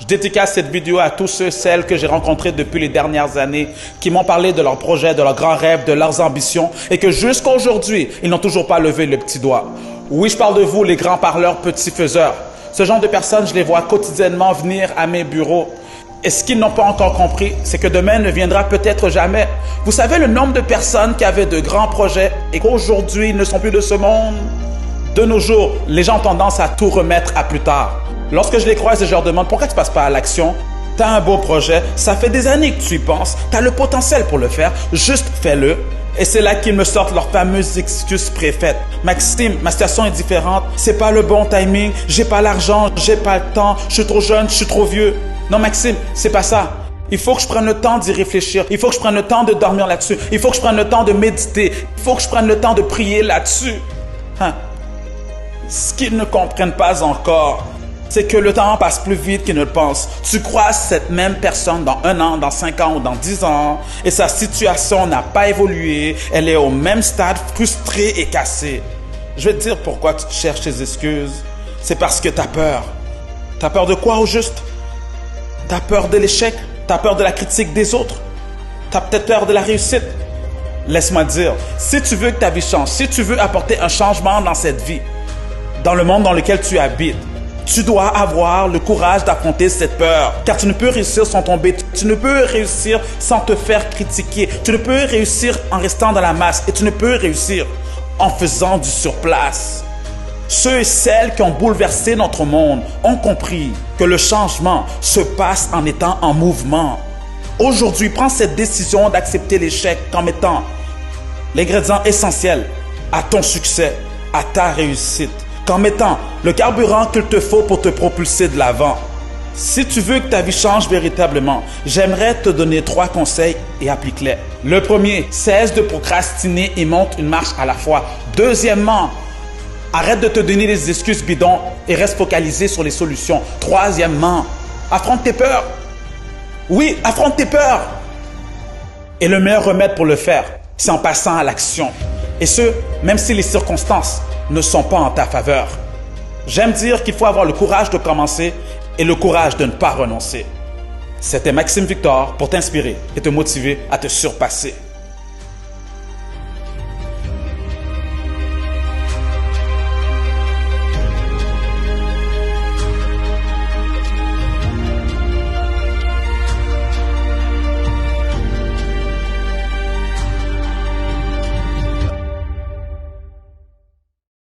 Je dédicace cette vidéo à tous ceux et celles que j'ai rencontrés depuis les dernières années, qui m'ont parlé de leurs projets, de leurs grands rêves, de leurs ambitions, et que jusqu'à aujourd'hui, ils n'ont toujours pas levé le petit doigt. Oui, je parle de vous, les grands parleurs, petits faiseurs. Ce genre de personnes, je les vois quotidiennement venir à mes bureaux. Et ce qu'ils n'ont pas encore compris, c'est que demain ne viendra peut-être jamais. Vous savez le nombre de personnes qui avaient de grands projets et qu'aujourd'hui, ils ne sont plus de ce monde? De nos jours, les gens ont tendance à tout remettre à plus tard. Lorsque je les croise et je leur demande pourquoi tu ne passes pas à l'action, tu as un beau projet, ça fait des années que tu y penses, tu as le potentiel pour le faire, juste fais-le. Et c'est là qu'ils me sortent leurs fameuses excuses préfaites. Maxime, ma situation est différente, c'est pas le bon timing, j'ai pas l'argent, j'ai pas le temps, je suis trop jeune, je suis trop vieux. Non Maxime, c'est pas ça. Il faut que je prenne le temps d'y réfléchir. Il faut que je prenne le temps de dormir là-dessus. Il faut que je prenne le temps de méditer. Il faut que je prenne le temps de prier là-dessus. Ce qu'ils ne comprennent pas encore, c'est que le temps passe plus vite qu'ils ne le pensent. Tu croises cette même personne dans 1 an, dans 5 ans ou dans 10 ans et sa situation n'a pas évolué. Elle est au même stade, frustrée et cassée. Je vais te dire pourquoi tu cherches tes excuses. C'est parce que tu as peur. Tu as peur de quoi au juste? Tu as peur de l'échec? Tu as peur de la critique des autres? Tu as peut-être peur de la réussite? Laisse-moi te dire, si tu veux que ta vie change, si tu veux apporter un changement dans cette vie, dans le monde dans lequel tu habites, tu dois avoir le courage d'affronter cette peur. Car tu ne peux réussir sans tomber. Tu ne peux réussir sans te faire critiquer. Tu ne peux réussir en restant dans la masse. Et tu ne peux réussir en faisant du surplace. Ceux et celles qui ont bouleversé notre monde ont compris que le changement se passe en étant en mouvement. Aujourd'hui, prends cette décision d'accepter l'échec comme étant l'ingrédient essentiel à ton succès, à ta réussite, comme étant le carburant qu'il te faut pour te propulser de l'avant. Si tu veux que ta vie change véritablement, j'aimerais te donner 3 conseils et applique-les. Le premier, cesse de procrastiner et monte une marche à la fois. Deuxièmement, arrête de te donner des excuses bidons et reste focalisé sur les solutions. Troisièmement, affronte tes peurs. Oui, affronte tes peurs. Et le meilleur remède pour le faire, c'est en passant à l'action. Et ce, même si les circonstances ne sont pas en ta faveur. J'aime dire qu'il faut avoir le courage de commencer et le courage de ne pas renoncer. C'était Maxime Victor pour t'inspirer et te motiver à te surpasser.